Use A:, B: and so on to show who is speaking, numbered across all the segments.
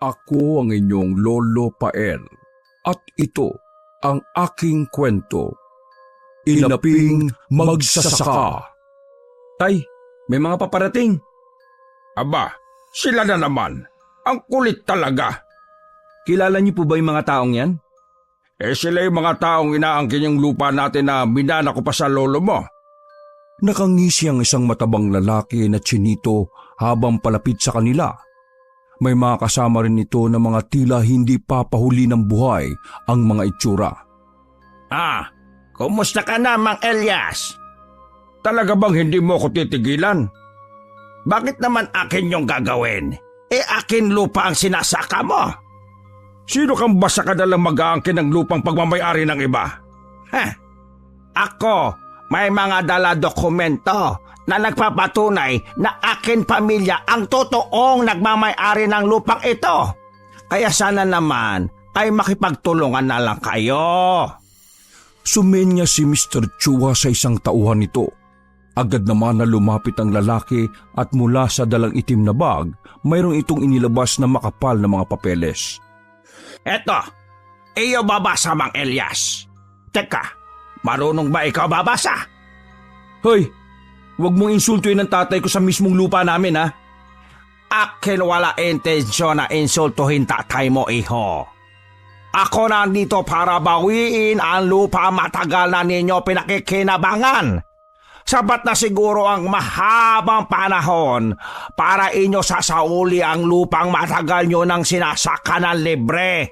A: Ako ang inyong Lolo Pael at ito ang aking kwento. Inaping magsasaka.
B: Tay, may mga paparating.
C: Aba, sila na naman. Ang kulit talaga.
B: Kilala niyo po ba yung mga taong yan?
C: Sila yung mga taong inaangkin yung lupa natin na minana ko pa sa lolo mo.
A: Nakangisi ang isang matabang lalaki na tsinito habang palapit sa kanila. May mga kasama rin ito na mga tila hindi papahuli ng buhay ang mga itsura.
C: Kumusta ka na, Mang Elias? Talaga bang hindi mo ko titigilan? Bakit naman akin yung gagawin? Akin lupa ang sinasaka mo. Sino kang basa ka nalang mag-aangkin ng lupang pagmamayari ng iba? Ako, may mga dala dokumento na nagpapatunay na akin pamilya ang totoong nagmamayari ng lupang ito. Kaya sana naman ay makipagtulungan na lang kayo.
A: Sumenya si Mr. Chua sa isang tauhan nito. Agad naman na lumapit ang lalaki at mula sa dalang itim na bag, mayroong itong inilabas na makapal na mga papeles.
C: Eto, iyo babasa, Mang Elias. Teka, marunong ba ikaw babasa?
B: Hoy, huwag mong insultuin ang tatay ko sa mismong lupa namin, ha?
C: Akin wala intensyon na insultuhin tatay mo, iho. Ako nandito para bawiin ang lupa matagal na ninyo pinakikinabangan. Sapat na siguro ang mahabang panahon para inyo sasauli ang lupang matagal nyo nang sinasaka ng libre.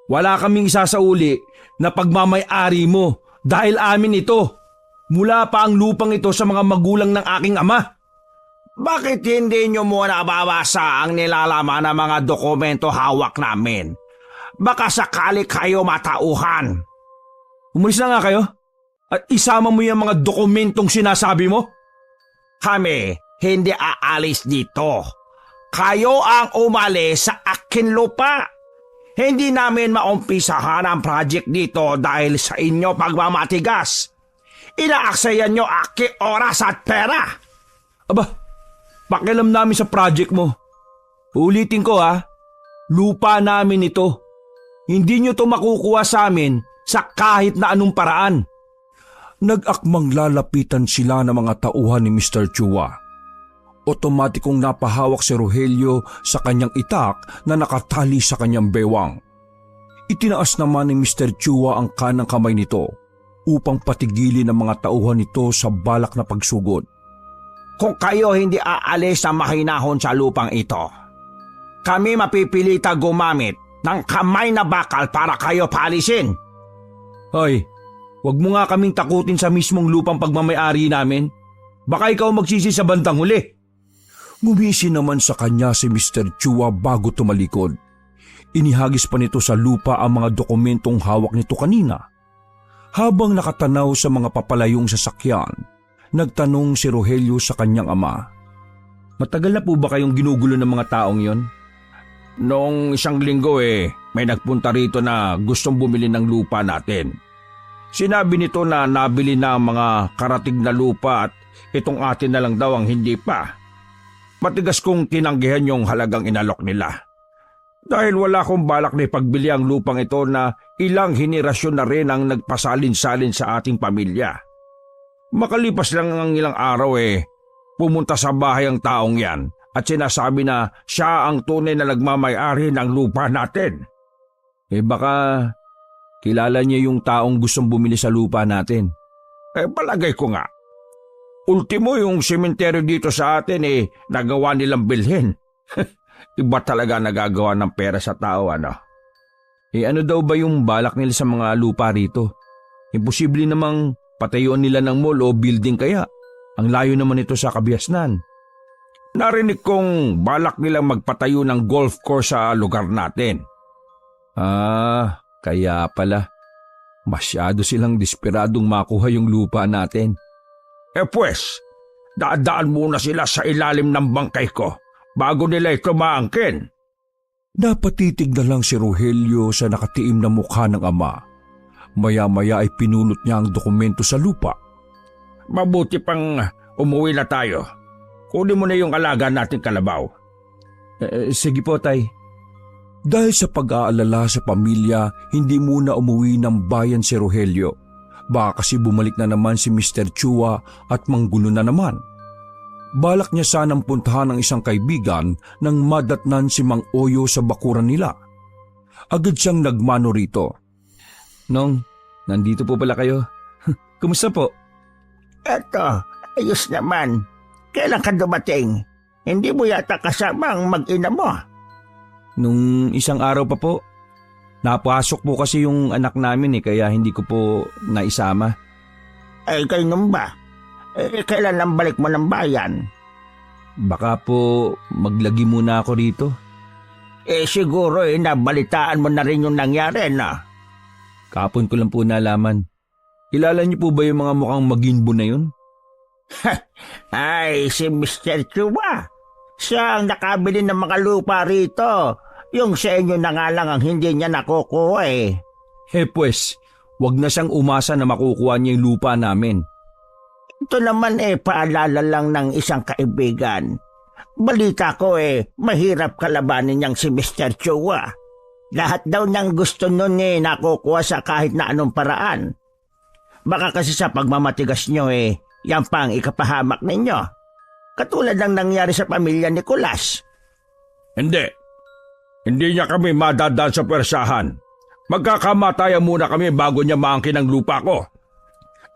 B: Wala kaming isasauli na pagmamayari mo dahil amin ito. Mula pa ang lupang ito sa mga magulang ng aking ama.
C: Bakit hindi nyo muna babasa ang nilalaman ng mga dokumento hawak namin? Baka sakali kayo matauhan.
B: Umalis na nga kayo at isama mo yung mga dokumentong sinasabi mo.
C: Kami hindi aalis dito. Kayo ang umalis sa akin lupa. Hindi namin maumpisahan ang project dito dahil sa inyo pagmamatigas. Inaaksayan nyo aki oras at pera.
B: Aba, pakialam namin sa project mo. Ulitin ko, ha, lupa namin ito. Hindi nyo to makukuha sa amin sa kahit na anong paraan.
A: Nag-akmang lalapitan sila ng mga tauhan ni Mr. Chua. Otomatikong napahawak si Rogelio sa kanyang itak na nakatali sa kanyang bewang. Itinaas naman ni Mr. Chua ang kanang kamay nito upang patigilin ang mga tauhan nito sa balak na pagsugod.
C: Kung kayo hindi aalis na mahinahon sa lupang ito, kami mapipilita gumamit ng kamay na bakal para kayo paalisin.
B: Hoy, wag mo nga kaming takutin sa mismong lupang pagmamayari namin. Baka ikaw magsisi sa bandang huli.
A: Ngumisi naman sa kanya si Mr. Chua bago tumalikod. Inihagis pa nito sa lupa ang mga dokumentong hawak nito kanina. Habang nakatanaw sa mga papalayong sasakyan, nagtanong si Rogelio sa kanyang ama.
B: Matagal na po ba kayong ginugulo ng mga taong yon?
C: Noong isang linggo may nagpunta rito na gustong bumili ng lupa natin. Sinabi nito na nabili na ang mga karatig na lupa at itong atin na lang daw ang hindi pa. Matigas kong tinanggihan yung halagang inalok nila. Dahil wala akong balak na ipagbili ang lupang ito na ilang henerasyon na rin ang nagpasalin-salin sa ating pamilya. Makalipas lang ang ilang araw pumunta sa bahay ang taong yan at sinasabi na siya ang tunay na nagmamay-ari ng lupa natin.
B: Baka kilala niya yung taong gustong bumili sa lupa natin.
C: Palagay ko nga. Ultimo yung sementeryo dito sa atin nagawa nilang bilhin. Iba talaga nagagawa ng pera sa tao, ano?
B: Ano daw ba yung balak nila sa mga lupa rito? Imposible namang patayuan nila ng mall o building kaya. Ang layo naman ito sa Kabiasnan.
C: Narinig kong balak nilang magpatayo ng golf course sa lugar natin.
B: Kaya pala. Masyado silang desperadong makuha yung lupa natin.
C: Pues, dadaan muna sila sa ilalim ng bangkay ko bago nila ito maangkin.
A: Napatitig na lang si Rogelio sa nakatiim na mukha ng ama. Maya-maya ay pinulot niya ang dokumento sa lupa.
C: Mabuti pang umuwi na tayo. Kunin mo na yung alaga nating kalabaw.
B: Sige po, tay.
A: Dahil sa pag-aalala sa pamilya, hindi muna umuwi ng bayan si Rogelio. Baka kasi bumalik na naman si Mr. Chua at manggulo na naman. Balak niya sanang puntahan ng isang kaibigan nang madatnan si Mang Oyo sa bakuran nila. Agad siyang nagmano rito.
B: Nong, nandito po pala kayo. Kumusta po?
D: Eto, ayos naman. Kailan ka dumating? Hindi mo yata kasama ang mag-ina mo.
B: Nung isang araw pa po. Napasok po kasi yung anak namin kaya hindi ko po naisama.
D: Ay, kainom ba? Kailan ang balik mo ng bayan?
B: Baka po maglagi muna ako rito.
D: Siguro nabalitaan mo na rin yung nangyari na.
B: Kapon ko lang po nalaman. Kilala niyo po ba yung mga mukhang maginbo na yun?
D: Ay, si Mr. Chua. Siya ang nakabili ng mga lupa rito. Yung sa inyo na nga lang ang hindi niya nakukuha eh.
B: Pues, wag na siyang umasa na makukuha niya yung lupa namin.
D: Ito naman paalala lang ng isang kaibigan. Balita ko mahirap kalabanin niyang si Mr. Chua. Lahat daw niyang gusto nun nakukuha sa kahit na anong paraan. Baka kasi sa pagmamatigas niyo yan pa ang ikapahamak ninyo. Katulad ng nangyari sa pamilya ni Kulas.
C: Hindi niya kami madadaan sa pwersahan. Magkakamatayan muna kami bago niya maangkin ang lupa ko.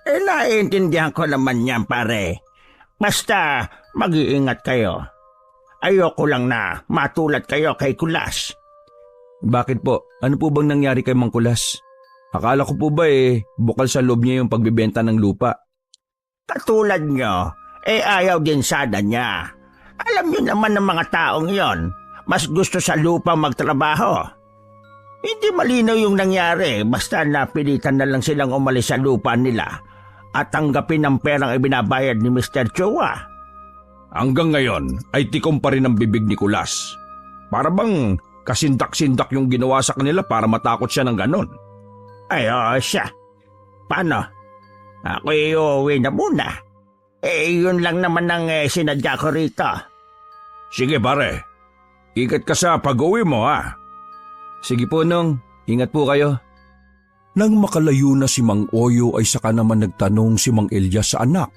D: Naiintindihan ko naman yan, pare. Basta mag-iingat kayo. Ayoko lang na matulad kayo kay Kulas.
B: Bakit po? Ano po bang nangyari kay Mang Kulas? Akala ko po ba bukal sa loob niya yung pagbibenta ng lupa.
D: Katulad nyo, ayaw din sana niya. Alam niyo naman ng mga taong yon, mas gusto sa lupa magtrabaho. Hindi malinaw yung nangyari, basta napilitan na lang silang umalis sa lupa nila at tanggapin ang perang ibinabayad ni Mr. Chua.
C: Hanggang ngayon ay tikom pa rin ang bibig ni Kulas. Para bang kasindak-sindak yung ginawa sa kanila para matakot siya ng ganon.
D: Ay, siya. Paano? Ako'y uuwi na muna. Yun lang naman ang sinadya ko rito.
C: Sige pare, ingat ka sa pag-uwi mo ha.
B: Sige po Nong, ingat po kayo.
A: Nang makalayo na si Mang Oyo ay saka naman nagtanong si Mang Elias sa anak.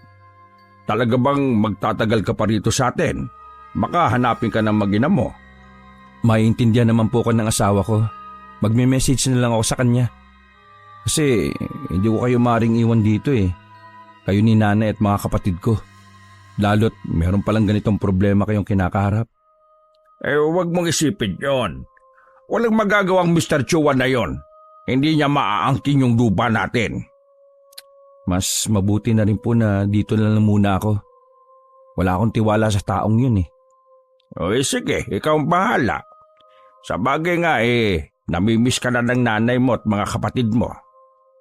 C: Talaga bang magtatagal ka pa rito sa atin? Baka hanapin ka ng mag-ina mo.
B: Maiintindihan naman po ko ng asawa ko. Magme-message na lang ako sa kanya. Kasi hindi ko kayo maring iwan dito Kayo ni nanay at mga kapatid ko. Lalo't meron palang ganitong problema kayong kinakaharap.
C: Huwag mong isipin yon. Walang magagawang Mr. Chua na yon. Hindi niya maaangkin yung lupa natin.
B: Mas mabuti na rin po na dito na lang muna ako. Wala akong tiwala sa taong yun
C: Sige, ikaw ang bahala. Sa bagay nga namimiss ka na ng nanay mo at mga kapatid mo.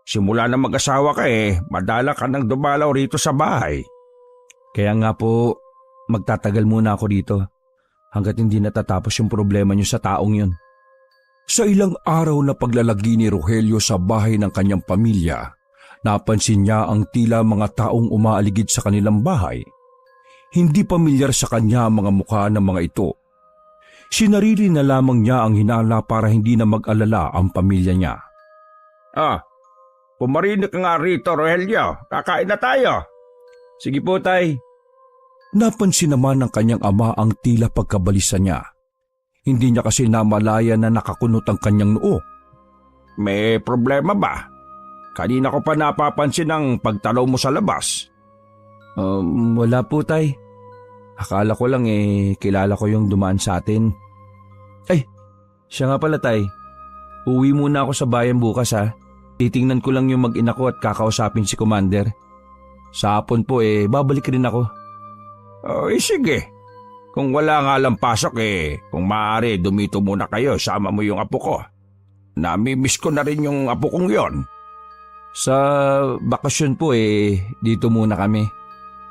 C: Simula na mag-asawa ka madala ka nang dumalaw rito sa bahay.
B: Kaya nga po, magtatagal muna ako dito hanggat hindi natatapos yung problema niyo sa taong yun.
A: Sa ilang araw na paglalagi ni Rogelio sa bahay ng kanyang pamilya, napansin niya ang tila mga taong umaaligid sa kanilang bahay. Hindi pamilyar sa kanya ang mga mukha ng mga ito. Sinarili na lamang niya ang hinala para hindi na mag-alala ang pamilya niya.
C: Pumarinig ka nga rito, Rogelio. Kakain na tayo.
B: Sige po, Tay.
A: Napansin naman ng kanyang ama ang tila pagkabalisa niya. Hindi niya kasi namalaya na nakakunot ang kanyang noo.
C: May problema ba? Kanina ko pa napapansin ang pagtalaw mo sa labas.
B: Wala po, Tay. Akala ko lang kilala ko yung dumaan sa atin. Ay, siya nga pala, Tay. Uwi muna ako sa bayan bukas ha. Titingnan ko lang yung mag-ina ko at kakausapin si Commander. Sa hapon po babalik rin ako.
C: Sige. Kung wala nga lang pasok kung maaari dumito muna kayo, sama mo yung apo ko. Namimiss ko na rin yung apo kong yon.
B: Sa bakasyon po dito muna kami.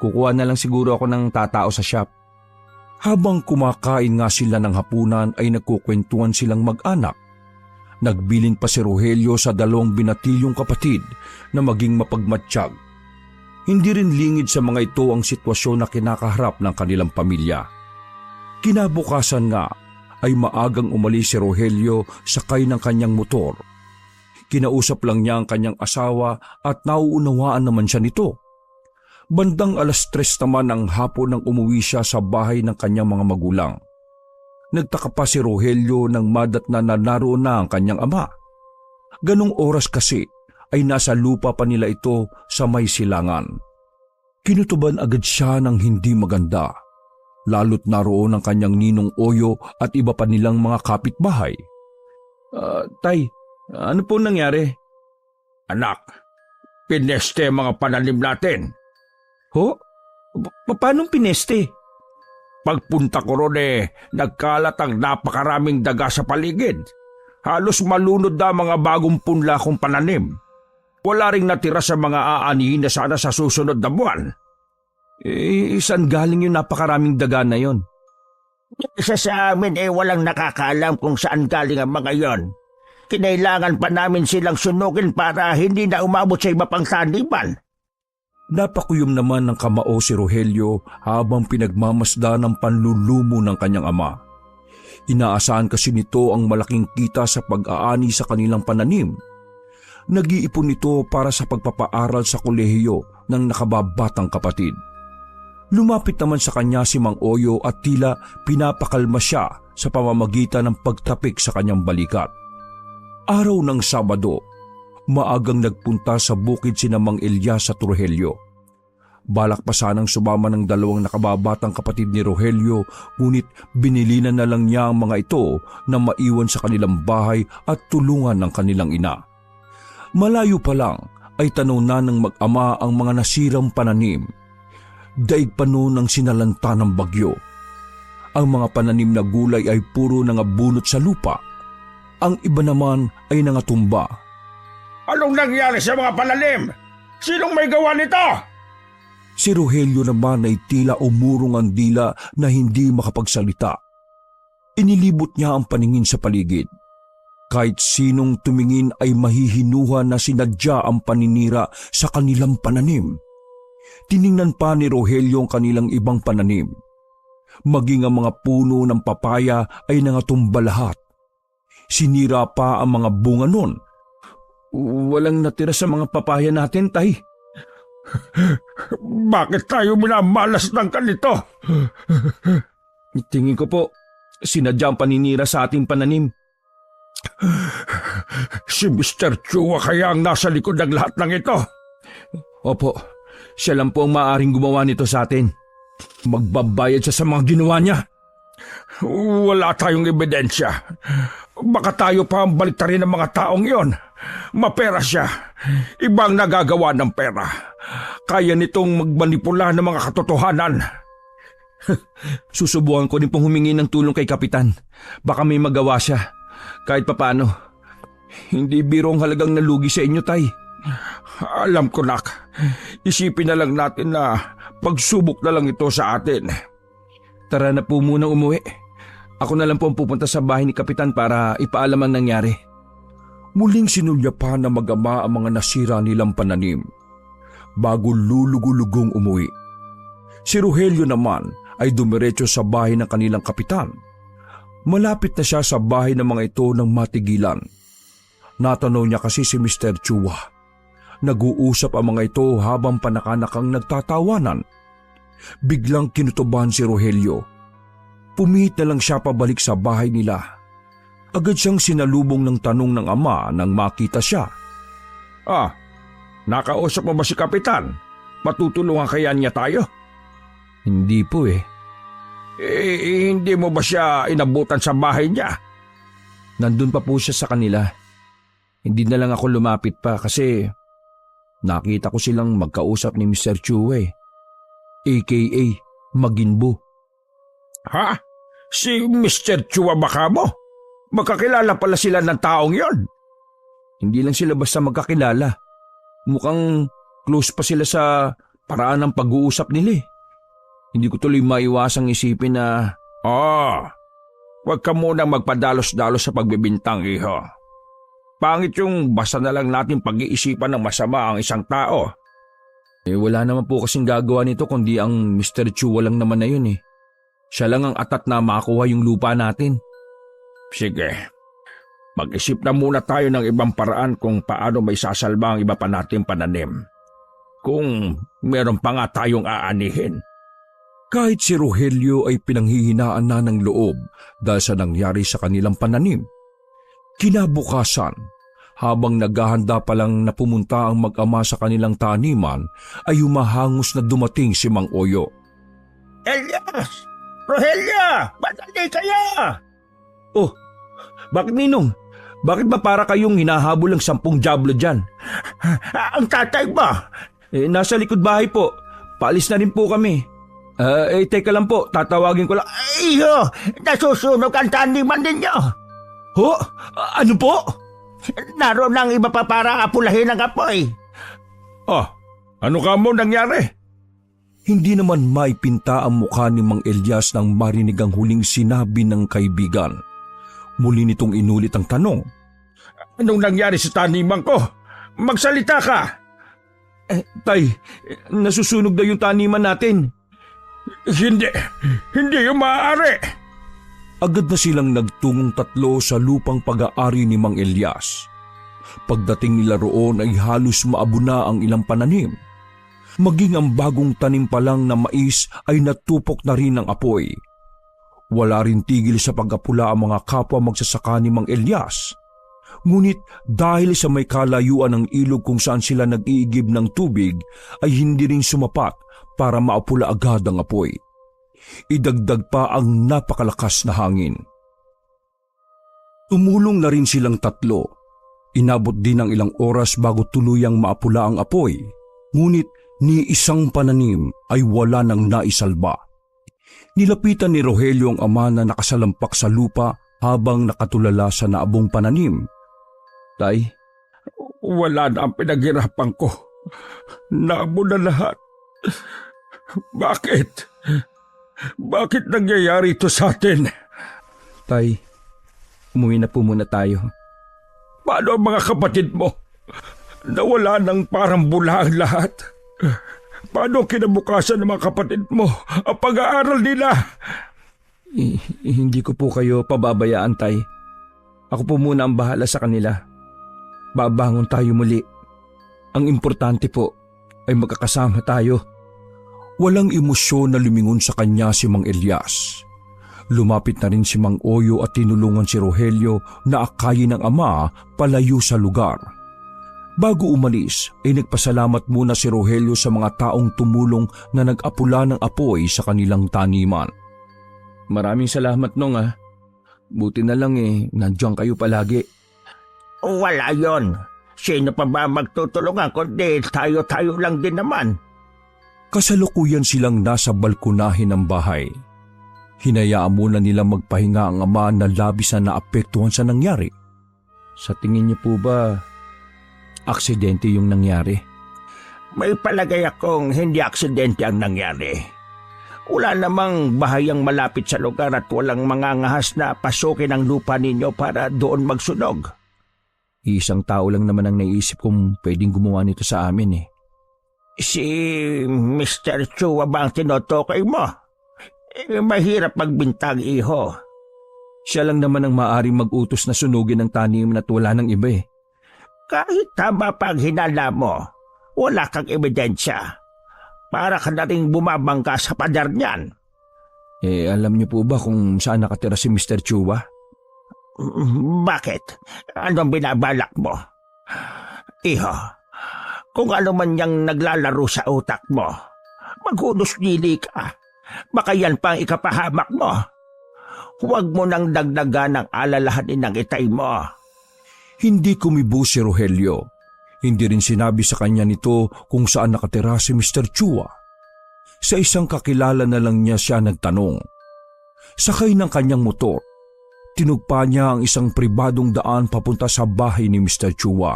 B: Kukuha na lang siguro ako ng tatao sa shop.
A: Habang kumakain nga sila ng hapunan ay nagkukwentuhan silang mag-anak. Nagbilin pa si Rogelio sa 2 binatilyong kapatid na maging mapagmatsyag. Hindi rin lingid sa mga ito ang sitwasyon na kinakaharap ng kanilang pamilya. Kinabukasan nga ay maagang umalis si Rogelio sakay ng kanyang motor. Kinausap lang niya ang kanyang asawa at nauunawaan naman siya nito. Bandang 3:00 naman ng hapon nang umuwi siya sa bahay ng kanyang mga magulang. Nagtaka pa si Rogelio nang madatnan na naroon na ang kanyang ama. Ganong oras kasi ay nasa lupa pa nila ito sa may silangan. Kinutuban agad siya ng hindi maganda, lalo't naroon ang kanyang ninong Oyo at iba pa nilang mga kapitbahay.
B: Tay, ano po nangyari?
C: Anak, pineste mga pananim natin.
B: Ho? Paano pineste?
C: Pagpunta ko ron nagkalat ang napakaraming daga sa paligid. Halos malunod na mga bagong punla kong pananim. Wala ring natira sa mga aanihin na sana sa susunod na buwan.
B: Saan galing yung napakaraming daga na yon?
D: Isa sa amin walang nakakaalam kung saan galing ang mga yon. Kinailangan pa namin silang sunugin para hindi na umabot sa iba pang taniman.
A: Napakuyom naman ng kamao si Rogelio habang pinagmamasda ng panlulumo ng kanyang ama. Inaasahan kasi nito ang malaking kita sa pag-aani sa kanilang pananim. Nag-iipon nito para sa pagpapaaral sa kolehiyo ng nakababatang kapatid. Lumapit naman sa kanya si Mang Oyo at tila pinapakalma siya sa pamamagitan ng pagtapik sa kanyang balikat. Araw ng Sabado, maagang nagpunta sa bukid sina Mang Elias at Rogelio. Balak pa sanang sumama ng dalawang nakababatang kapatid ni Rogelio, ngunit binilinan na lang niya ang mga ito na maiwan sa kanilang bahay at tulungan ng kanilang ina. Malayo pa lang ay tanaw na ng mag-ama ang mga nasirang pananim. Daig pa noon ang sinalanta ng bagyo. Ang mga pananim na gulay ay puro nangabunot sa lupa. Ang iba naman ay nangatumba.
C: Anong nangyari sa mga pananim? Sinong may gawa nito?
A: Si Rogelio naman ay tila umurong ang dila na hindi makapagsalita. Inilibot niya ang paningin sa paligid. Kahit sinong tumingin ay mahihinuha na sinadya ang paninira sa kanilang pananim. Tiningnan pa ni Rogelio ang kanilang ibang pananim. Maging ang mga puno ng papaya ay nangatumba lahat. Sinira pa ang mga bunga nun.
B: Walang natira sa mga papaya natin, tay.
C: Bakit tayo minamalas ng ganito?
B: Tingin ko po, sinadya ang paninira sa ating pananim.
C: Si Mr. Chua kaya ang nasa likod ng lahat ng ito.
B: Opo, siya lang po ang maaaring gumawa nito sa atin. Magbabayad siya sa mga ginawa niya.
C: Wala tayong ebidensya. Baka tayo pa ang baliktarin ng mga taong yon. Mapera siya. Ibang nagagawa ng pera. Kaya nitong magmanipula ng mga katotohanan.
B: Susubukan ko din pong humingi ng tulong kay Kapitan. Baka may magawa siya. Kahit papano. Hindi birong halagang nalugi sa inyo, tay.
C: Alam ko, nak. Isipin na lang natin na pagsubok na lang ito sa atin.
B: Tara na po muna umuwi. Ako na lang po ang pupunta sa bahay ni Kapitan para ipaalam ang nangyari.
A: Muling sinulyapan na mag-ama ang mga nasira nilang pananim bago lulugulugong umuwi. Si Rogelio naman ay dumiretso sa bahay ng kanilang kapitan. Malapit na siya sa bahay ng mga ito nang matigilan. Natanaw niya kasi si Mr. Chua. Nag-uusap ang mga ito habang panakanakang nagtatawanan. Biglang kinutuban si Rogelio. Pumihit na lang siya pabalik sa bahay nila. Agad siyang sinalubong ng tanong ng ama nang makita siya.
C: Nakausap mo ba si Kapitan? Matutulungan kaya niya tayo?
B: Hindi po eh.
C: Hindi mo ba siya inabutan sa bahay niya?
B: Nandun pa po siya sa kanila. Hindi na lang ako lumapit pa kasi nakita ko silang magkausap ni Mr. Chue, a.k.a. Maginbo.
C: Ha? Si Mr. Chua baka mo? Magkakilala pala sila ng taong yon.
B: Hindi lang sila basta magkakilala. Mukhang close pa sila sa paraan ng pag-uusap nila eh. Hindi ko tuloy maiwasang isipin na...
C: Huwag ka munang magpadalos-dalos sa pagbibintang, iho. Pangit yung basta na lang natin pag-iisipan ng masama ang isang tao.
B: Wala naman po kasing gagawa nito kundi ang Mr. Chua lang naman na yun eh. Siya lang ang atat na makuha yung lupa natin.
C: Sige. Mag-isip na muna tayo ng ibang paraan kung paano may sasalba ang iba pa nating pananim. Kung meron pa nga tayong aanihin.
A: Kahit si Rogelio ay pinanghihinaan na ng loob dahil sa nangyari sa kanilang pananim. Kinabukasan, habang naghahanda pa lang na pumunta ang mag-ama sa kanilang taniman, ay humahangos na dumating si Mang Oyo.
D: Elias! Rogelio! Madali kayo!
B: Oh, bakit Ninong? Bakit ba para kayong hinahabol ng 10 dyablo dyan?
D: Ang tatay mo!
B: Nasa likod bahay po. Paalis na rin po kami. Teka lang po, tatawagin ko lang.
D: Iyo! Nasusunog ang taniman ninyo!
B: Ho? Ano po?
D: Naroon ang iba pa para apulahin ang apoy.
C: Oh, ano ka mo nangyari?
A: Hindi naman maipinta ang mukha ni Mang Elias nang marinig ang huling sinabi ng kaibigan. Muli nitong inulit ang tanong.
C: Anong nangyari sa taniman ko? Magsalita ka!
B: Tay, nasusunog na yung taniman natin.
C: Hindi yung maaari.
A: Agad na silang nagtungong tatlo sa lupang pag-aari ni Mang Elias. Pagdating nila roon ay halos maabo na ang ilang pananim. Maging ang bagong tanim pa lang na mais ay natupok na rin ng apoy. Wala rin tigil sa pag-apula ang mga kapwa magsasaka ni Mang Elias. Ngunit dahil sa may kalayuan ng ilog kung saan sila nag-iigib ng tubig ay hindi rin sumapat para maapula agad ang apoy. Idagdag pa ang napakalakas na hangin. Tumulong na rin silang tatlo. Inabot din ang ilang oras bago tuluyang maapula ang apoy. Ngunit ni isang pananim ay wala nang naisalba. Nilapitan ni Rogelio ang ama na nakasalampak sa lupa habang nakatulala sa naabong pananim.
B: Tay,
C: Wala na ang pinaghirapan ko. Naabo na lahat. Bakit? Bakit nangyayari ito sa atin?
B: Tay, umuwi na po muna tayo.
C: Paano ang mga kapatid mo? Nawala ng parang bula ang lahat. Paano kinabukasan ng mga kapatid mo ang pag-aaral nila?
B: Hindi ko po kayo pababayaan, Tay. Ako po muna ang bahala sa kanila. Babangon tayo muli. Ang importante po ay magkakasama tayo.
A: Walang emosyon na lumingon sa kanya si Mang Elias. Lumapit na rin si Mang Oyo at tinulungan si Rogelio na akayin ng ama palayo sa lugar. Bago umalis ay nagpasalamat muna si Rogelio sa mga taong tumulong na nag-apula ng apoy sa kanilang taniman.
B: Maraming salamat nung Buti na lang nandiyan kayo palagi.
D: Wala yon. Sino pa ba magtutulungan kundi tayo-tayo lang din naman.
A: Kasalukuyan silang nasa balkonahin ng bahay. Hinayaan muna nila magpahinga ang ama na labis na naapektuhan sa nangyari.
B: Sa tingin niyo po ba, aksidente yung nangyari?
D: May palagay akong hindi aksidente ang nangyari. Wala namang bahayang malapit sa lugar at walang mangangahas na pasukin ang lupa ninyo para doon magsunog.
B: Isang tao lang naman ang naisip kung pwedeng gumawa nito sa amin
D: Si Mr. Chua ba ang tinutukoy mo? Mahirap magbintang, iho.
B: Siya lang naman ang maaaring mag-utos na sunugin ang tanim at wala ng iba
D: Kahit tama pang hinala mo, wala kang ebidensya. Para ka na rin bumabangka sa pader niyan.
B: Alam niyo po ba kung saan nakatira si Mr. Chua?
D: Bakit? Anong binabalak mo? Iho, kung ano man niyang naglalaro sa utak mo, maghunos-dili ka. Baka yan pa ang ikapahamak mo. Huwag mo nang dagdagan ng alalahanin ng itay mo.
A: Hindi kumibo si Rogelio. Hindi rin sinabi sa kanya nito kung saan nakatira si Mr. Chua. Sa isang kakilala na lang niya siya nagtanong. Sakay ng kanyang motor, tinugpa niya ang isang pribadong daan papunta sa bahay ni Mr. Chua.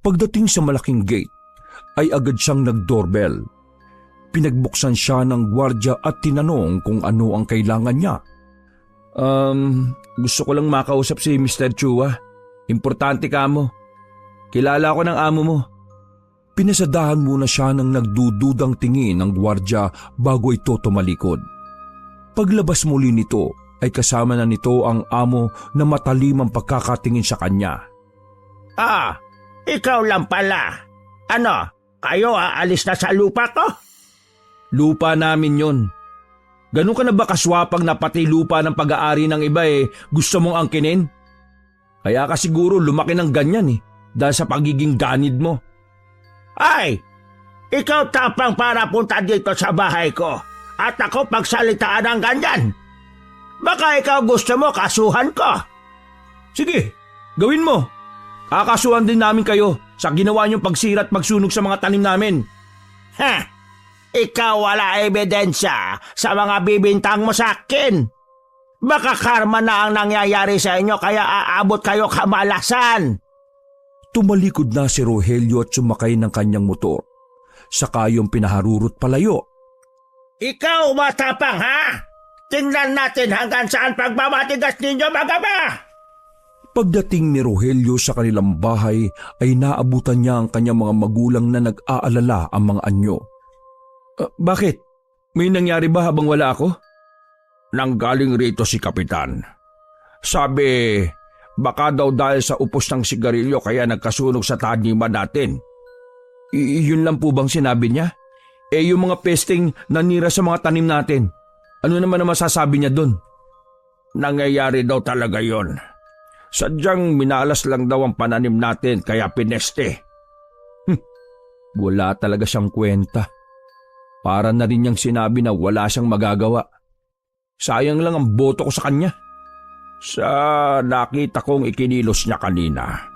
A: Pagdating sa malaking gate, ay agad siyang nag-doorbell. Pinagbuksan siya ng gwardya at tinanong kung ano ang kailangan niya.
B: Gusto ko lang makausap si Mr. Chua. Importante ka mo. Kilala ko ng amo mo.
A: Pinasadahan muna siya ng nagdududang tingin ng gwardya bago ito tumalikod. Paglabas muli nito ay kasama na nito ang amo na matalimang pagkakatingin sa kanya.
D: Ikaw lang pala. Ano, kayo aalis na sa lupa ko?
B: Lupa namin yon. Ganun ka na ba kaswapang na pati lupa ng pag-aari ng iba gusto mong angkinin? Kaya ka siguro lumaki ng ganyan dahil sa pagiging ganid mo.
D: Ay, ikaw tapang para punta dito sa bahay ko at ako pagsalitaan ng ganyan. Baka ikaw gusto mo kasuhan ko.
B: Sige, gawin mo. Kakasuhan din namin kayo sa ginawa niyong pagsira at pagsunog sa mga tanim namin.
D: Ikaw wala ebidensya sa mga bibintang mo sa akin. Baka karma na ang nangyayari sa inyo kaya aabot kayo kamalasan.
A: Tumalikod na si Rogelio at sumakay ng kanyang motor. Saka yung pinaharurot palayo.
D: Ikaw matapang ha? Tingnan natin hanggang saan pagbabatigas ninyo magama.
A: Pagdating ni Rogelio sa kanilang bahay ay naabutan niya ang kanyang mga magulang na nag-aalala ang mga anyo.
B: Bakit? May nangyari ba habang wala ako?
C: Nanggaling rito si Kapitan. Sabi, baka daw dahil sa upos ng sigarilyo kaya nagkasunog sa taniman natin.
B: Yun lang po bang sinabi niya? Yung mga pesting nanira sa mga tanim natin. Ano naman ang masasabi niya doon?
C: Nangyayari daw talaga yon. Sadyang minalas lang daw ang pananim natin kaya pineste.
B: Wala talaga siyang kwenta. Para na rin niyang sinabi na wala siyang magagawa. Sayang lang ang boto ko sa kanya.
C: Sa nakita kong ikinilos niya kanina,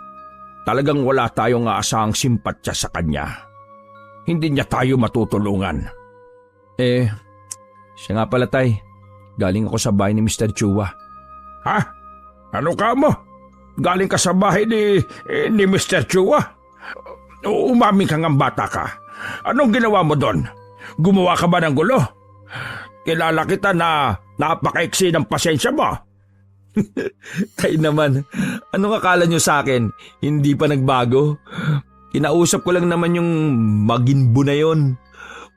C: talagang wala tayong aasahang simpatya sa kanya. Hindi niya tayo matutulungan.
B: Siya nga pala tay. Galing ako sa bahay ni Mr. Chua.
C: Ha? Ano ka mo? Galing ka sa bahay ni Mr. Chua? Umaming ka ng bata ka. Anong ginawa mo doon? Gumawa ka ba ng gulo? Kilala kita na napakaiksi ng pasensya mo.
B: Tay naman, anong akala niyo sa akin? Hindi pa nagbago? Kinausap ko lang naman yung maginbo na yon.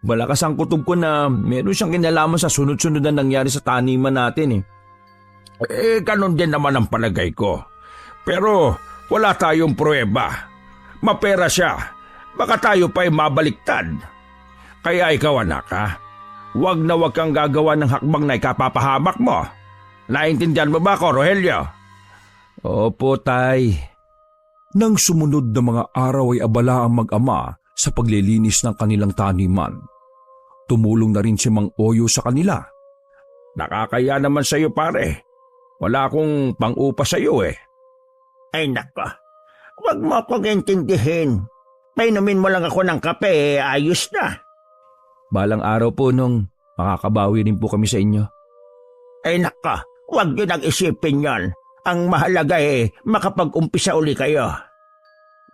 B: Malakas ang kutob ko na meron siyang kinalaman sa sunod-sunod na nangyari sa taniman natin
C: Ganun din naman ang palagay ko. Pero wala tayong pruweba. Mapera siya. Baka tayo pa'y mabaliktad. Kaya ikaw anak wag na wag kang gagawa ng hakbang na ikapapahamak mo. Naintindihan mo ba ako, Rogelio?
B: Opo, tay.
A: Nang sumunod na mga araw ay abala ang mag-ama sa paglilinis ng kanilang taniman. Tumulong na rin si Mang Oyo sa kanila.
C: Nakakaya naman sa'yo pare. Wala akong pang-upa sa'yo
D: Ay nako, wag mo akong intindihin. Painumin mo lang ako ng kape, ayos na.
B: Balang araw po nung makakabawi rin po kami sa inyo.
D: Ay nako, wag yun ang isipin yon. Ang mahalaga makapag-umpisa uli kayo.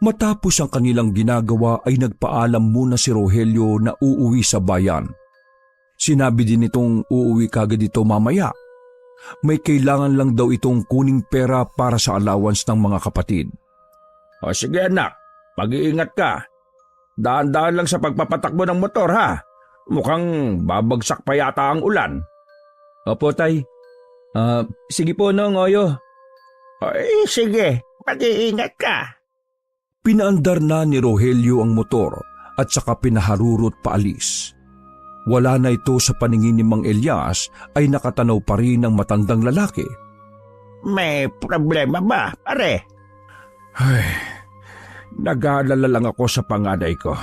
A: Matapos ang kanilang ginagawa ay nagpaalam muna si Rogelio na uuwi sa bayan. Sinabi din itong uuwi kagad ito mamaya. May kailangan lang daw itong kuning pera para sa allowance ng mga kapatid.
C: O sige anak, mag-iingat ka. Daan-daan lang sa pagpapatakbo ng motor ha. Mukhang babagsak pa yata ang ulan.
B: Opo tay. Sige po nong Oyo.
D: Ay sige, mag-iingat ka.
A: Pinaandar na ni Rogelio ang motor at saka pinaharurot paalis. Wala na ito sa paningin ni Mang Elias ay nakatanaw pa rin ang matandang lalaki.
D: May problema ba, pare?
C: Ay, nag-aalala lang ako sa panganay ko.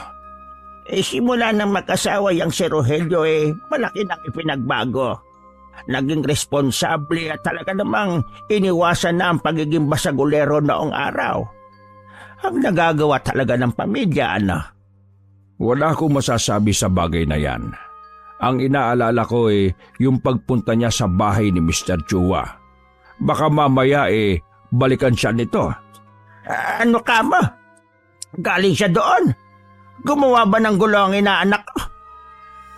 D: Simula nang mag-asawa yang si Rogelio malaki nang ipinagbago. Naging responsable at talaga namang iniwasan na ang pagiging basagulero noong araw. Ang nagagawa talaga ng pamilya,
C: Wala akong masasabi sa bagay na yan. Ang inaalala ko yung pagpunta niya sa bahay ni Mr. Chua. Baka mamaya balikan siya nito.
D: Ano ka mo? Galing siya doon? Gumawa ba ng gulo ang inaanak ko?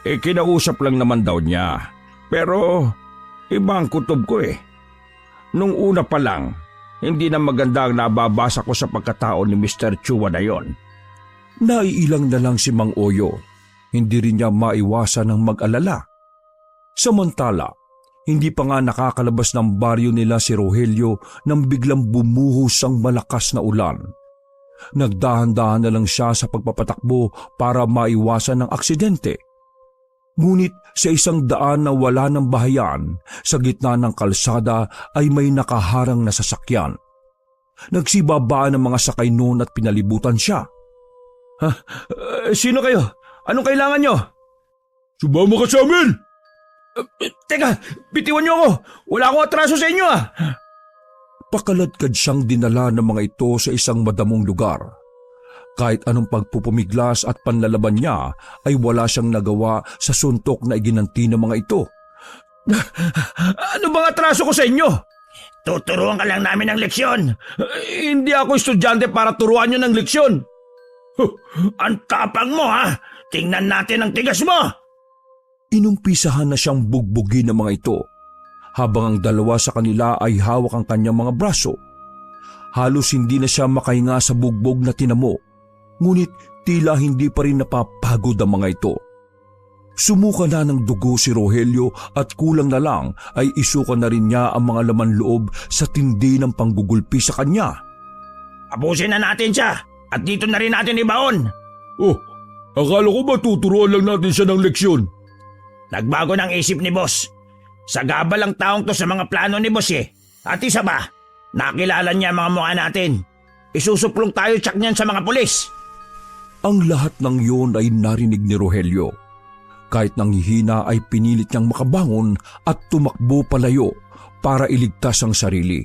C: Kinausap lang naman daw niya. Pero iba ang kutob ko Nung una pa lang, hindi na maganda ang nababasa ko sa pagkatao ni Mr. Chua na yon.
A: Naiilang na lang si Mang Oyo. Hindi rin niya maiwasan ng mag-alala. Samantala, Hindi pa nga nakakalabas ng baryo nila si Rogelio nang biglang bumuhos ang malakas na ulan. Nagdahan-dahan na lang siya sa pagpapatakbo para maiwasan ng aksidente. Ngunit sa isang daan na wala ng bahayan, sa gitna ng kalsada ay may nakaharang na sasakyan. Nagsibabaan ang mga sakay noon at pinalibutan siya.
B: Sino kayo? Anong kailangan nyo?
C: Sumama ka sa amin!
B: Teka, bitiwan nyo ako! Wala akong atraso sa inyo ah!
A: Pakaladkad siyang dinala ng mga ito sa isang madamong lugar. Kahit anong pagpupumiglas at panlalaban niya ay wala siyang nagawa sa suntok na iginanti ng mga ito.
B: Ano bang atraso ko sa inyo?
D: Tuturuan ka lang namin ng leksyon.
B: Hindi ako estudyante para turuan nyo ng leksyon.
D: Ang tapang mo ha! Tingnan natin ang tigas mo!
A: Inumpisahan na siyang bugbugin ng mga ito, habang ang dalawa sa kanila ay hawak ang kanyang mga braso. Halos hindi na siya makahinga sa bugbog na tinamo, ngunit tila hindi pa rin napapagod ang mga ito. Sumuka na ng dugo si Rogelio at kulang na lang ay isuka na rin niya ang mga laman loob sa tindi ng panggugulpi sa kanya.
D: Abusin na natin siya at dito na rin natin ibaon.
C: Oh, akala ko ba tuturuan lang natin siya ng leksyon?
D: Nagbago ng isip ni boss. Sagabal ang taong to sa mga plano ni boss eh. At isa ba, nakilala niya mga mukha natin. Isusuplong tayo tsak niyan sa mga pulis.
A: Ang lahat ng iyon ay narinig ni Rogelio. Kahit nanghihina ay pinilit niyang makabangon at tumakbo palayo para iligtas ang sarili.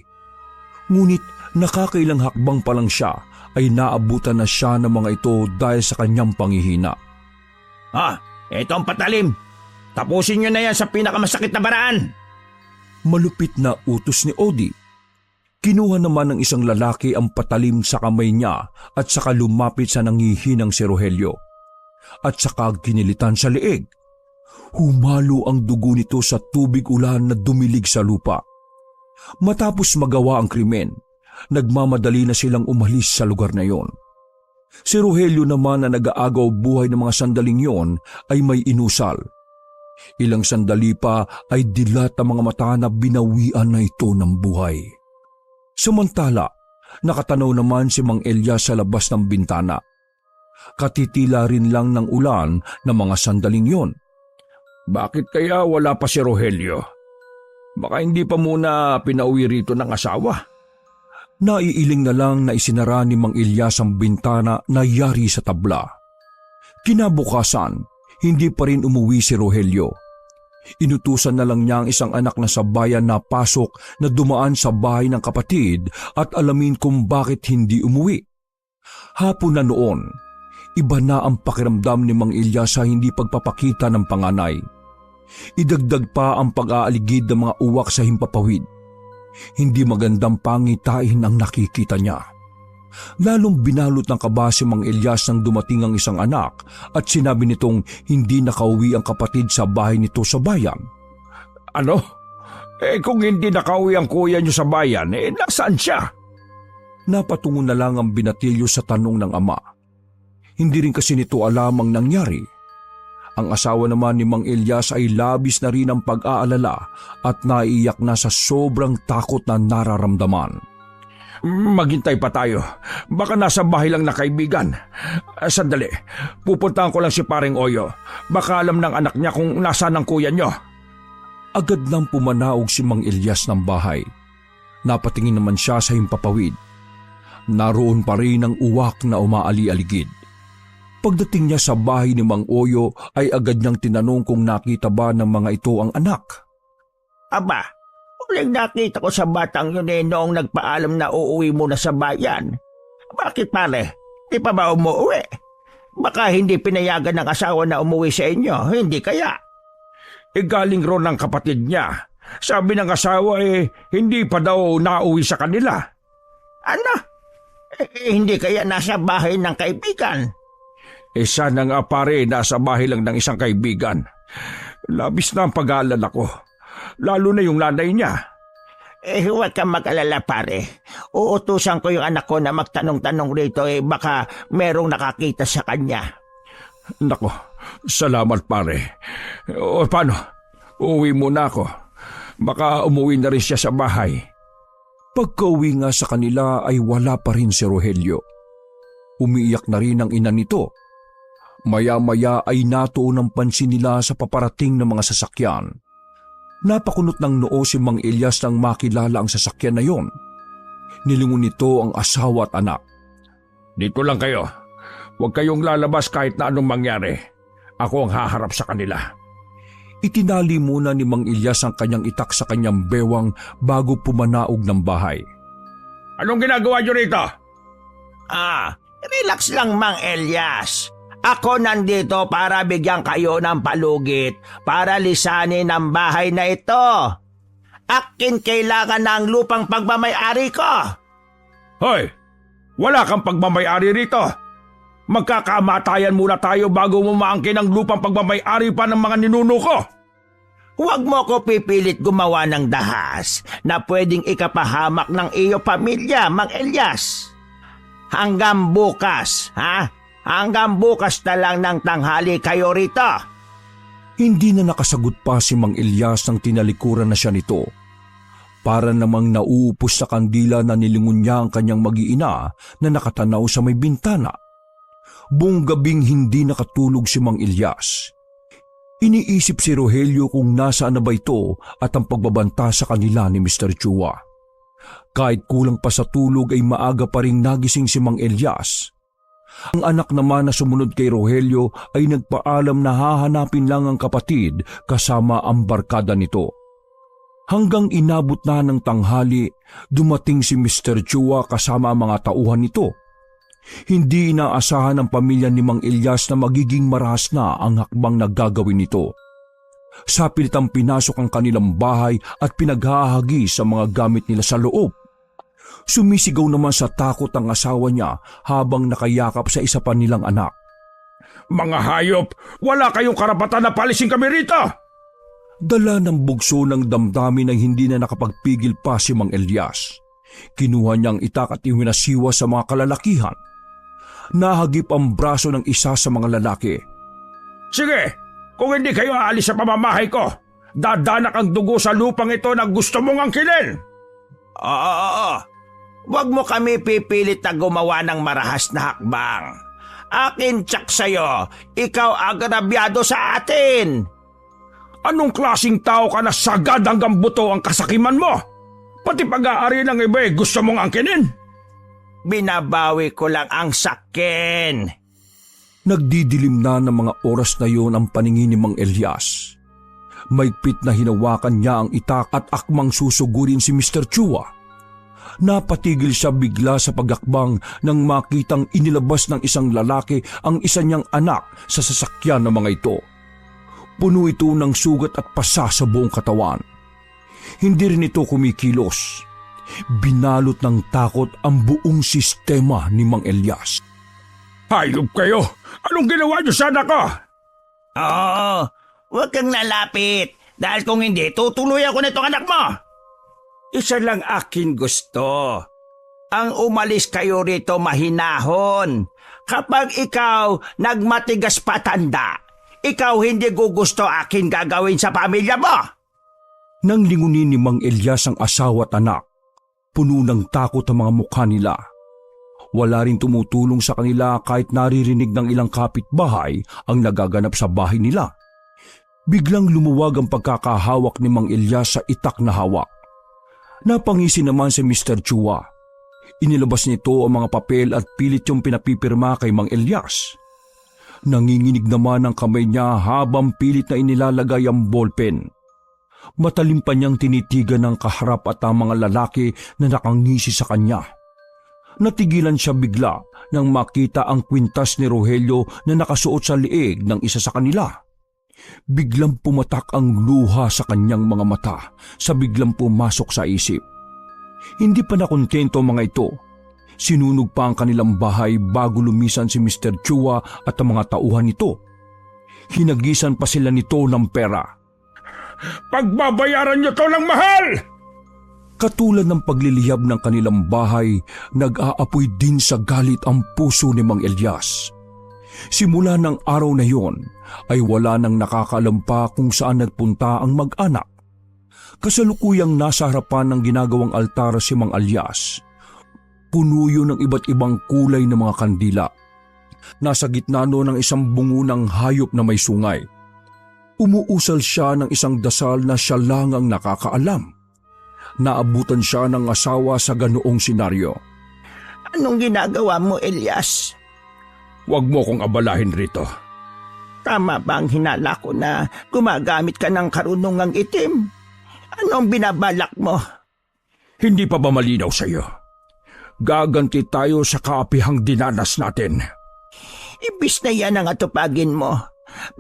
A: Ngunit nakakailang hakbang pa lang siya ay naabutan na siya ng mga ito dahil sa kanyang panghihina.
D: Eto ang patalim. Tapusin nyo na yan sa pinakamasakit na paraan.
A: Malupit na utos ni Odi. Kinuha naman ng isang lalaki ang patalim sa kamay niya at saka lumapit sa nanghihinang si Rogelio. At saka kinilitan sa leeg. Humalo ang dugo nito sa tubig ulan na dumilig sa lupa. Matapos magawa ang krimen, nagmamadali na silang umalis sa lugar na yon. Si Rogelio naman na nag-aagaw buhay ng mga sandaling yon ay may inusal. Ilang sandali pa ay dilat ang mga mata na binawian na ito ng buhay. Samantala, nakatanaw naman si Mang Elias sa labas ng bintana. Katitila rin lang ng ulan ng mga sandaling yon.
C: Bakit kaya wala pa si Rogelio? Baka hindi pa muna pinauwi rito ng asawa.
A: Naiiling na lang na isinara ni Mang Elias ang bintana na yari sa tabla. Kinabukasan, hindi pa rin umuwi si Rogelio. Inutusan na lang niya ang isang anak na sa bayan na pasok na dumaan sa bahay ng kapatid at alamin kung bakit hindi umuwi. Hapon na noon, iba na ang pakiramdam ni Mang Elias sa hindi pagpapakita ng panganay. Idagdag pa ang pag-aaligid ng mga uwak sa himpapawid. Hindi magandang pangitain ang nakikita niya. Lalong binalot ng kaba si Mang Elias nang dumating ang isang anak at sinabi nitong hindi nakauwi ang kapatid sa bahay nito sa bayan.
C: Ano? Kung hindi nakauwi ang kuya niyo sa bayan, nasaan siya?
A: Napatungo na lang ang binatilyo sa tanong ng ama. Hindi rin kasi nito alam ang nangyari. Ang asawa naman ni Mang Elias ay labis na rin ang pag-aalala at naiiyak na sa sobrang takot na nararamdaman.
C: Maghintay pa tayo. Baka nasa bahay lang na kaibigan. Sandali, pupuntahan ko lang si Paring Oyo. Baka alam ng anak niya kung nasaan ang kuya niyo.
A: Agad nang pumanaog si Mang Elias ng bahay. Napatingin naman siya sa himpapawid. Naroon pa rin ang uwak na umaali-aligid. Pagdating niya sa bahay ni Mang Oyo ay agad niyang tinanong kung nakita ba ng mga ito ang anak.
D: Aba, huling nakita ko sa batang yun noong nagpaalam na uuwi muna sa bayan. Bakit pare? Di pa ba umuwi? Baka hindi pinayagan ng asawa na umuwi sa inyo, hindi kaya?
C: Galing ron ng kapatid niya. Sabi ng asawa hindi pa daw nauwi sa kanila.
D: Ano? Hindi kaya nasa bahay ng kaibigan?
C: Sana nga pare, nasa bahay lang ng isang kaibigan. Labis na ang pag-aalala ko. Lalo na yung nanay niya.
D: Huwag kang mag-alala pare. Uutusan ko yung anak ko na magtanong-tanong rito baka merong nakakita sa kanya.
C: Nako, salamat pare. O paano? Uuwi muna ako. Baka umuwi na rin siya sa bahay.
A: Pagkauwi nga sa kanila ay wala pa rin si Rogelio. Umiiyak na rin ang ina nito. Maya-maya ay natuon ang pansin nila sa paparating ng mga sasakyan. Napakunot ng noo si Mang Elias nang makilala ang sasakyan na yon. Nilingon nito ang asawa at anak.
C: Dito lang kayo. Huwag kayong lalabas kahit na anong mangyari. Ako ang haharap sa kanila.
A: Itinali muna ni Mang Elias ang kanyang itak sa kanyang bewang bago pumanaog ng bahay.
C: Anong ginagawa niyo rito?
D: Relax lang, Mang Elias. Ako nandito para bigyan kayo ng palugit para lisanin ang bahay na ito. Akin kailangan ng lupang pagmamay-ari ko.
C: Hoy! Wala kang pagmamay-ari rito. Magkakamatayan muna tayo bago mo maangkin ang lupang pagmamay-ari pa ng mga ninuno ko.
D: Huwag mo ko pipilit gumawa ng dahas na pwedeng ikapahamak ng iyo pamilya, Mang Elias. Hanggang bukas, ha? Hanggang bukas na lang ng tanghali kayo rito.
A: Hindi na nakasagot pa si Mang Elias nang tinalikuran na siya nito. Para namang nauupos sa kandila na nilingon niya ang kanyang mag-iina na nakatanaw sa may bintana. Buong gabing hindi nakatulog si Mang Elias. Iniisip si Rogelio kung nasaan na ba ito at ang pagbabanta sa kanila ni Mr. Chua. Kahit kulang pa sa tulog ay maaga pa ring nagising si Mang Elias. Ang anak naman na sumunod kay Rogelio ay nagpaalam na hahanapin lang ang kapatid kasama ang barkada nito. Hanggang inabot na ng tanghali, dumating si Mr. Chua kasama ang mga tauhan nito. Hindi inaasahan ng pamilya ni Mang Elias na magiging marahas na ang hakbang na gagawin nito. Sa pilitang pinasok ang kanilang bahay at pinaghahagi sa mga gamit nila sa loob. Sumisigaw naman sa takot ang asawa niya habang nakayakap sa isa pa nilang anak.
C: Mga hayop! Wala kayong karapatan na palisin kami rito!
A: Dala ng bugso ng damdamin ay hindi na nakapagpigil pa si Mang Elias. Kinuha niyang itak at iwinasiwa sa mga kalalakihan. Nahagip ang braso ng isa sa mga lalaki.
C: Sige! Kung hindi kayo aalis sa pamamahay ko, dadanak ang dugo sa lupang ito na gusto mong angkinin!
D: Oo. Huwag mo kami pipilit na gumawa ng marahas na hakbang. Akin tsak sa'yo, ikaw agrabyado sa atin.
C: Anong klasing tao ka na sagad hanggang buto ang kasakiman mo? Pati pag-aari ng iba gusto mong angkinin?
D: Binabawi ko lang ang sakin.
A: Nagdidilim na ng mga oras na yon ang paningin ni Mang Elias. Maigpit na hinawakan niya ang itak at akmang susugurin si Mr. Chua. Napatigil siya bigla sa pagakbang nang makitang inilabas ng isang lalaki ang isa niyang anak sa sasakyan ng mga ito. Puno ito ng sugat at pasa sa buong katawan. Hindi rin ito kumikilos. Binalot ng takot ang buong sistema ni Mang Elias.
C: Hayop kayo! Anong ginawa niyo sa anak ko?
D: Oo, huwag kang lalapit dahil kung hindi, tutuloy ako nitong anak mo. Isa lang akin gusto. Ang umalis kayo rito mahinahon. Kapag ikaw nagmatigas patanda, ikaw hindi gugusto akin gagawin sa pamilya mo.
A: Nang lingunin ni Mang Elias ang asawa at anak, puno ng takot ang mga mukha nila. Wala rin tumutulong sa kanila kahit naririnig ng ilang kapitbahay ang nagaganap sa bahay nila. Biglang lumuwag ang pagkakahawak ni Mang Elias sa itak na hawak. Napangisi naman si Mr. Chua. Inilabas nito ang mga papel at pilit yung pinapipirma kay Mang Elias. Nanginginig naman ang kamay niya habang pilit na inilalagay ang ballpen. Matalim pa niyang tinitigan ng kaharap at ang mga lalaki na nakangisi sa kanya. Natigilan siya bigla nang makita ang kwintas ni Rogelio na nakasuot sa liig ng isa sa kanila. Biglang pumatak ang luha sa kanyang mga mata sa biglang pumasok sa isip. Hindi pa nakontento mga ito. Sinunog pa ang kanilang bahay bago lumisan si Mr. Chua at ang mga tauhan nito. Hinagisan pa sila nito ng pera.
C: Pagbabayaran niyo to ng mahal!
A: Katulad ng paglilihab ng kanilang bahay, nag-aapoy din sa galit ang puso ni Mang Elias. Simula ng araw na yon, ay wala nang nakakaalam pa kung saan nagpunta ang mag-anak. Kasalukuyang nasa harapan ng ginagawang altar si Mang Alyas. Puno yun ng iba't ibang kulay ng mga kandila. Nasa gitna no ng isang bungo ng hayop na may sungay. Umuusal siya ng isang dasal na siya lang ang nakakaalam. Naabutan siya ng asawa sa ganoong senaryo.
D: Anong ginagawa mo, Elias?
C: Huwag mo kong abalahin rito.
D: Tama ba ang hinala ko na gumagamit ka ng karunungang itim? Anong binabalak mo?
C: Hindi pa ba malinaw sa iyo? Gaganti tayo sa kaapihang dinanas natin.
D: Ibis na yan ang atupagin mo.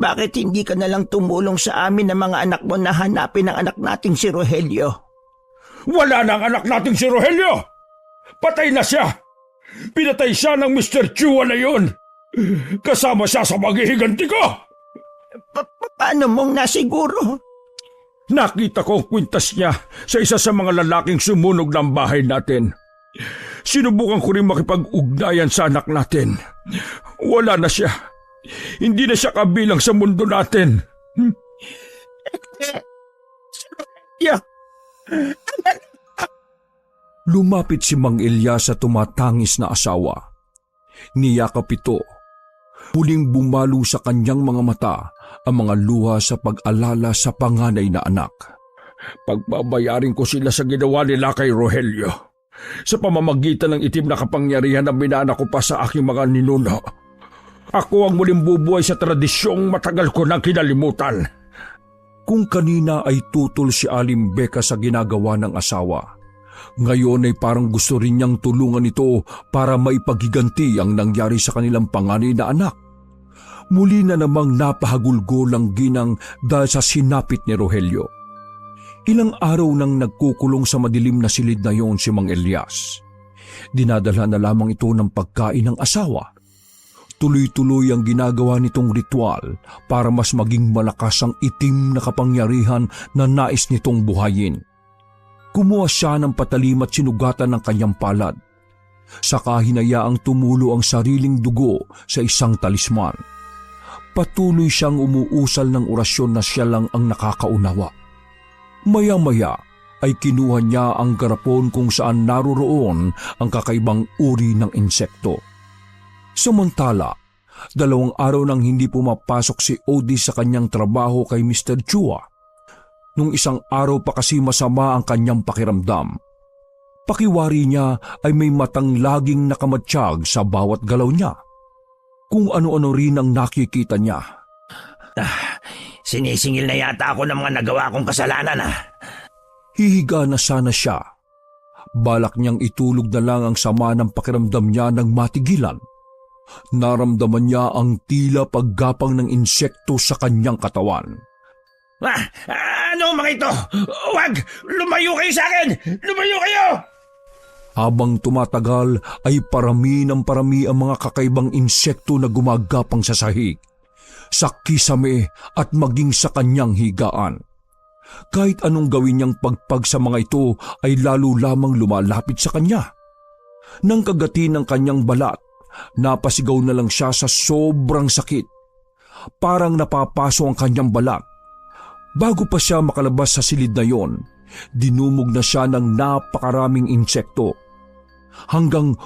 D: Bakit hindi ka nalang tumulong sa amin ng mga anak mo na hanapin ang anak nating si Rogelio?
C: Wala na ang anak nating si Rogelio! Patay na siya! Pinatay siya ng Mr. Chua na yun! Kasama siya sa maghihiganti ko!
D: Paano mong nasiguro?
C: Nakita ko ang kwintas niya sa isa sa mga lalaking sumunog ng bahay natin. Sinubukan ko rin makipag-ugnayan sa anak natin. Wala na siya. Hindi na siya kabilang sa mundo natin.
A: Lumapit si Mang Elias sa tumatangis na asawa. Niyakap ito. Huling bumalo sa kanyang mga mata ang mga luha sa pag-alala sa panganay na anak.
C: Pagbabayarin ko sila sa ginawa nila kay Rogelio. Sa pamamagitan ng itim na kapangyarihan na binana ko pa sa aking mga ninuno. Ako ang muling bubuhay sa tradisyong matagal ko nang kinalimutan.
A: Kung kanina ay tutol si Aling Becca sa ginagawa ng asawa, ngayon ay parang gusto rin niyang tulungan ito para maipagiganti ang nangyari sa kanilang panganay na anak. Muli na namang napahagulgol ang ginang dahil sa sinapit ni Rogelio. Ilang araw nang nagkukulong sa madilim na silid na yon si Mang Elias. Dinadala na lamang ito ng pagkain ng asawa. Tuloy-tuloy ang ginagawa nitong ritual para mas maging malakas ang itim na kapangyarihan na nais nitong buhayin. Kumuha siya ng patalim at sinugatan ng kanyang palad. Saka hinayaang tumulo ang sariling dugo sa isang talisman. Patuloy siyang umuusal ng orasyon na siya lang ang nakakaunawa. Maya-maya ay kinuha niya ang garapon kung saan naroroon ang kakaibang uri ng insekto. Samantala, 2 araw nang hindi pumapasok si Odie sa kanyang trabaho kay Mr. Chua. Nung isang araw pa kasi masama ang kanyang pakiramdam. Pakiwari niya ay may matang laging nakamatsyag sa bawat galaw niya. Kung ano-ano rin ang nakikita niya.
D: Sinisingil na yata ako ng mga nagawa kong kasalanan.
A: Hihiga na sana siya. Balak niyang itulog na lang ang sama ng pakiramdam niya nang matigilan. Naramdaman niya ang tila paggapang ng insekto sa kanyang katawan.
D: Ano mga ito? Huwag! Lumayo kayo sa akin! Lumayo kayo!
A: Habang tumatagal ay parami ng parami ang mga kakaibang insekto na gumagapang sa sahig, sa kisame at maging sa kanyang higaan. Kahit anong gawin niyang pagpag sa mga ito ay lalo lamang lumalapit sa kanya. Nang kagati ng kanyang balat, napasigaw na lang siya sa sobrang sakit. Parang napapaso ang kanyang balat. Bago pa siya makalabas sa silid na yon, dinumog na siya ng napakaraming insekto. Hanggang